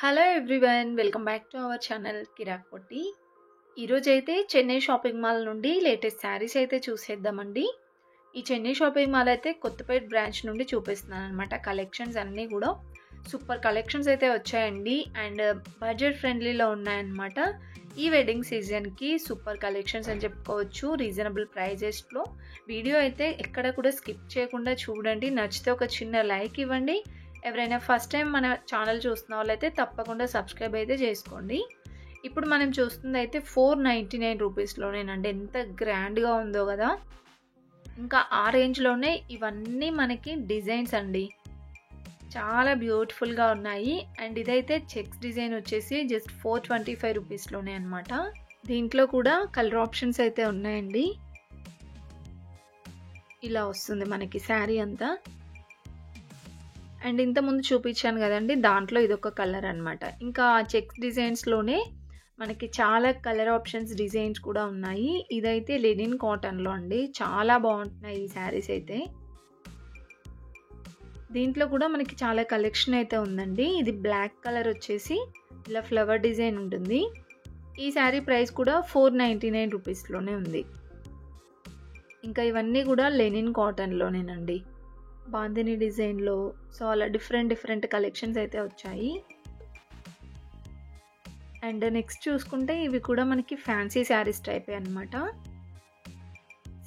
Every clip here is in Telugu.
Hello everyone, welcome back to our channel Kirrak Potti. ఈరోజైతే చెన్నై షాపింగ్ మాల్ నుండి లేటెస్ట్ శారీస్ అయితే చూసేద్దామండి. ఈ చెన్నై షాపింగ్ మాల్ అయితే కొత్తపేట బ్రాంచ్ నుండి చూపిస్తున్నాను అనమాట. కలెక్షన్స్ అన్నీ కూడా సూపర్ కలెక్షన్స్ అయితే వచ్చాయండి. అండ్ బడ్జెట్ ఫ్రెండ్లీలో ఉన్నాయన్నమాట. ఈ వెడ్డింగ్ సీజన్కి సూపర్ కలెక్షన్స్ అని చెప్పుకోవచ్చు, రీజనబుల్ ప్రైజెస్లో. వీడియో అయితే ఎక్కడ కూడా స్కిప్ చేయకుండా చూడండి. నచ్చితే ఒక చిన్న లైక్ ఇవ్వండి. ఎవరైనా ఫస్ట్ టైం మన ఛానల్ చూస్తున్న వాళ్ళైతే తప్పకుండా సబ్స్క్రైబ్ అయితే చేసుకోండి. ఇప్పుడు మనం చూస్తుంది అయితే 499 రూపీస్లోనేనండి. ఎంత గ్రాండ్గా ఉందో కదా. ఇంకా ఆ రేంజ్లోనే ఇవన్నీ మనకి డిజైన్స్ అండి, చాలా బ్యూటిఫుల్గా ఉన్నాయి. అండ్ ఇదైతే చెక్స్ డిజైన్ వచ్చేసి జస్ట్ 425 రూపీస్లోనే అనమాట. దీంట్లో కూడా కలర్ ఆప్షన్స్ అయితే ఉన్నాయండి. ఇలా వస్తుంది మనకి శారీ అంతా. అండ్ ఇంతకుముందు చూపించాను కదండి, దాంట్లో ఇదొక కలర్ అనమాట. ఇంకా చెక్స్ డిజైన్స్లోనే మనకి చాలా కలర్ ఆప్షన్స్ డిజైన్స్ కూడా ఉన్నాయి. ఇదైతే లెనిన్ కాటన్లో అండి, చాలా బాగుంటున్నాయి ఈ శారీస్ అయితే. దీంట్లో కూడా మనకి చాలా కలెక్షన్ అయితే ఉందండి. ఇది బ్లాక్ కలర్ వచ్చేసి ఇలా ఫ్లవర్ డిజైన్ ఉంటుంది. ఈ శారీ ప్రైస్ కూడా 499 రూపీస్లోనే ఉంది. ఇంకా ఇవన్నీ కూడా లెనిన్ కాటన్లోనేనండి, బాందిని డిజైన్లో. సో అలా డిఫరెంట్ కలెక్షన్స్ అయితే వచ్చాయి. అండ్ నెక్స్ట్ చూసుకుంటే ఇవి కూడా మనకి ఫ్యాన్సీ శారీస్ టైపే అనమాట.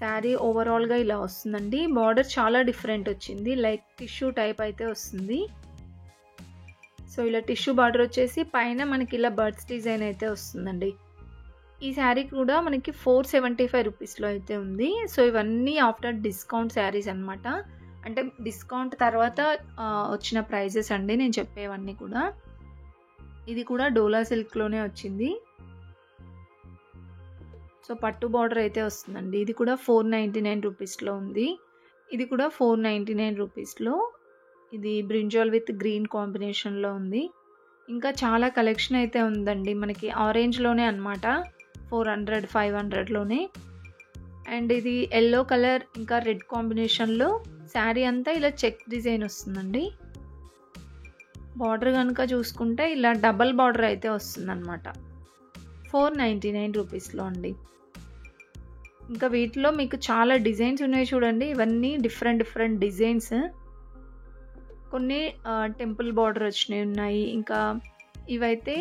శారీ ఓవరాల్గా ఇలా వస్తుందండి. బార్డర్ చాలా డిఫరెంట్ వచ్చింది, లైక్ టిష్యూ టైప్ అయితే వస్తుంది. సో ఇలా టిష్యూ బార్డర్ వచ్చేసి పైన మనకి ఇలా బర్డ్స్ డిజైన్ అయితే వస్తుందండి. ఈ శారీ కూడా మనకి 475 రూపీస్లో అయితే ఉంది. సో ఇవన్నీ ఆఫ్టర్ డిస్కౌంట్ శారీస్ అనమాట. అంటే డిస్కౌంట్ తర్వాత వచ్చిన ప్రైజెస్ అండి నేను చెప్పేవన్నీ కూడా. ఇది కూడా డోలా సిల్క్లోనే వచ్చింది. సో పట్టు బార్డర్ అయితే వస్తుందండి. ఇది కూడా 499 రూపీస్లో ఉంది. ఇది కూడా 499 రూపీస్లో. ఇది బ్రింజాల్ విత్ గ్రీన్ కాంబినేషన్లో ఉంది. ఇంకా చాలా కలెక్షన్ అయితే ఉందండి మనకి ఆరెంజ్లోనే అనమాట. 400 500లోనే. అండ్ ఇది ఎల్లో కలర్ ఇంకా రెడ్ కాంబినేషన్లో శారీ అంతా ఇలా చెక్ డిజైన్ వస్తుందండి. బార్డర్ కనుక చూసుకుంటే ఇలా డబల్ బార్డర్ అయితే వస్తుందన్నమాట. 499 రూపీస్లో అండి. ఇంకా వీటిలో మీకు చాలా డిజైన్స్ ఉన్నాయి చూడండి. ఇవన్నీ డిఫరెంట్ డిజైన్స్. కొన్ని టెంపుల్ బార్డర్ వచ్చినవి ఉన్నాయి. ఇంకా ఇవైతే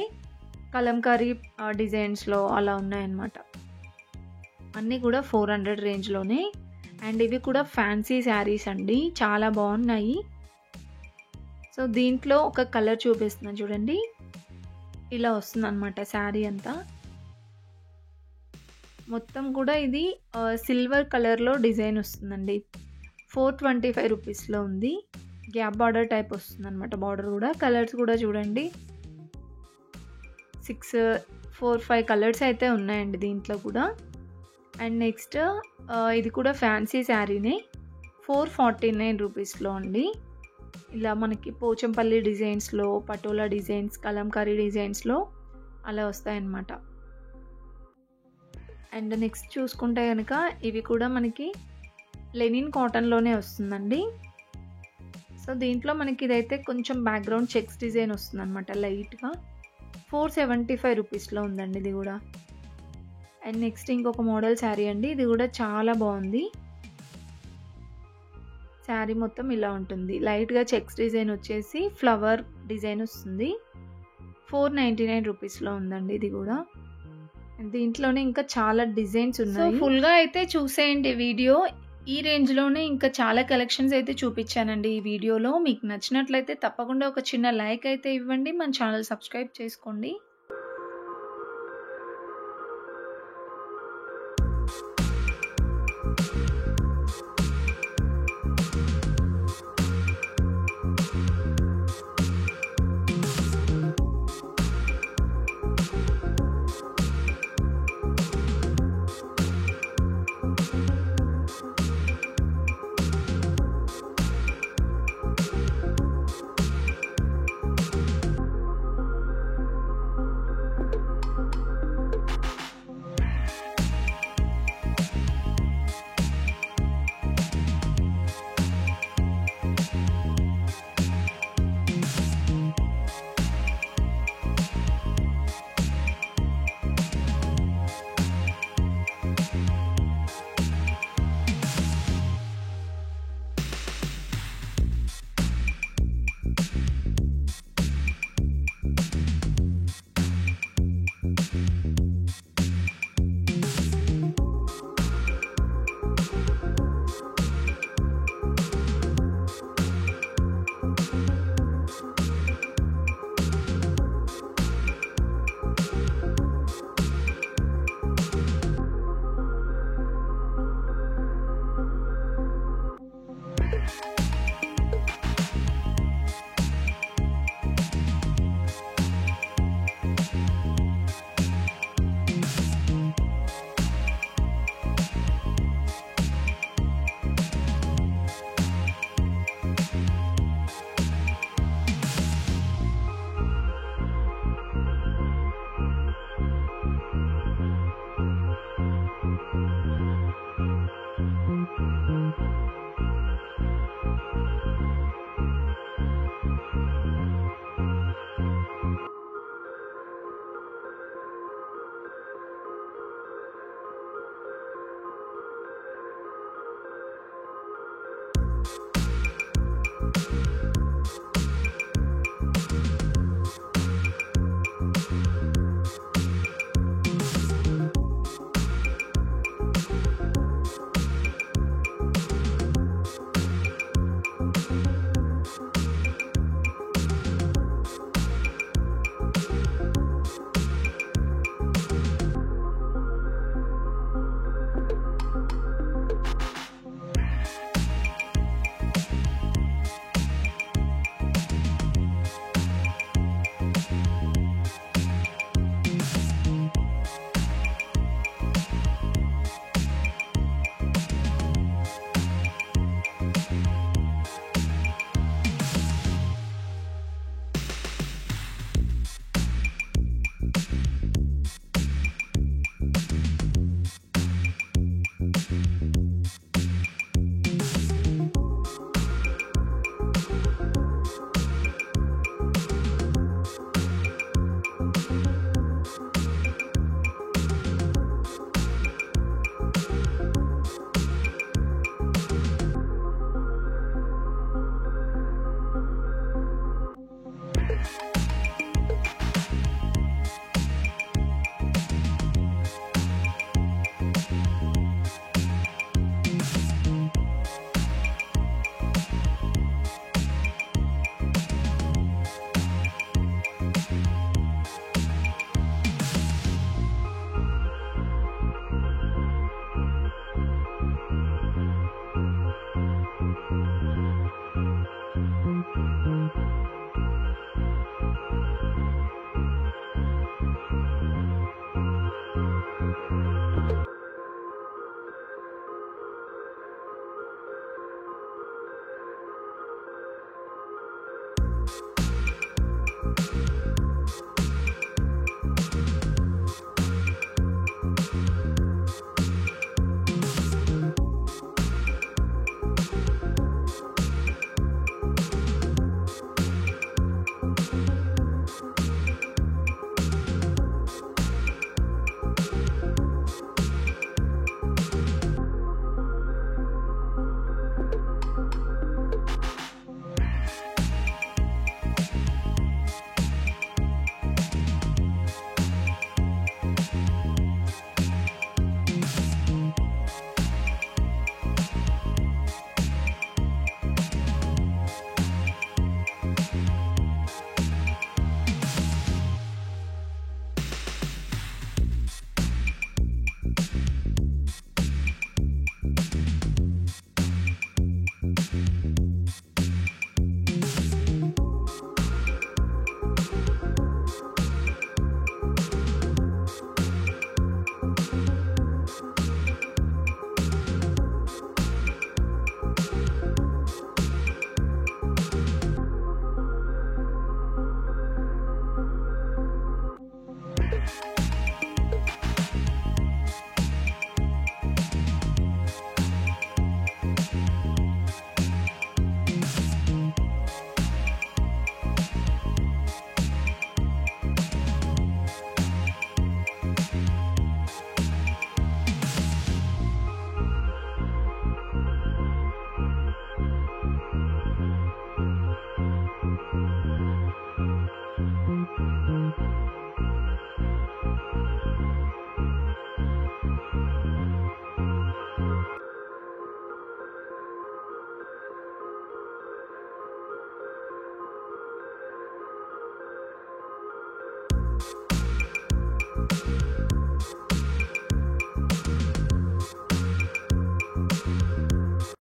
కలంకారీ డిజైన్స్లో అలా ఉన్నాయన్నమాట. అన్నీ కూడా 400 రేంజ్లోనే. అండ్ ఇవి కూడా ఫ్యాన్సీ శారీస్ అండి, చాలా బాగున్నాయి. సో దీంట్లో ఒక కలర్ చూపిస్తున్నాను చూడండి. ఇలా వస్తుంది అనమాట శారీ అంతా. మొత్తం కూడా ఇది సిల్వర్ కలర్లో డిజైన్ వస్తుందండి. 425 రూపీస్లో ఉంది. గ్యాప్ బార్డర్ టైప్ వస్తుంది అనమాట. బార్డర్ కూడా కలర్స్ కూడా చూడండి, 4-5 కలర్స్ అయితే ఉన్నాయండి దీంట్లో కూడా. అండ్ నెక్స్ట్ ఇది కూడా ఫ్యాన్సీ శారీనే, 449 రూపీస్లో అండి. ఇలా మనకి పోచంపల్లి డిజైన్స్లో, పటోలా డిజైన్స్, కలంకారీ డిజైన్స్లో అలా వస్తాయన్నమాట. అండ్ నెక్స్ట్ చూసుకుంటే కనుక ఇవి కూడా మనకి లెనిన్ కాటన్లోనే వస్తుందండి. సో దీంట్లో మనకి ఇదైతే కొంచెం బ్యాక్గ్రౌండ్ చెక్స్ డిజైన్ వస్తుందన్నమాట లైట్గా. 475 రూపీస్లో ఉందండి ఇది కూడా. అండ్ నెక్స్ట్ ఇంకొక మోడల్ శారీ అండి. ఇది కూడా చాలా బాగుంది. శారీ మొత్తం ఇలా ఉంటుంది. లైట్గా చెక్స్ డిజైన్ వచ్చేసి ఫ్లవర్ డిజైన్ వస్తుంది. 499 రూపీస్లో ఉందండి ఇది కూడా. దీంట్లోనే ఇంకా చాలా డిజైన్స్ ఉన్నాయి. ఫుల్గా అయితే చూసేయండి వీడియో. ఈ రేంజ్లోనే ఇంకా చాలా కలెక్షన్స్ అయితే చూపించానండి ఈ వీడియోలో. మీకు నచ్చినట్లయితే తప్పకుండా ఒక చిన్న లైక్ అయితే ఇవ్వండి. మన ఛానల్ సబ్స్క్రైబ్ చేసుకోండి.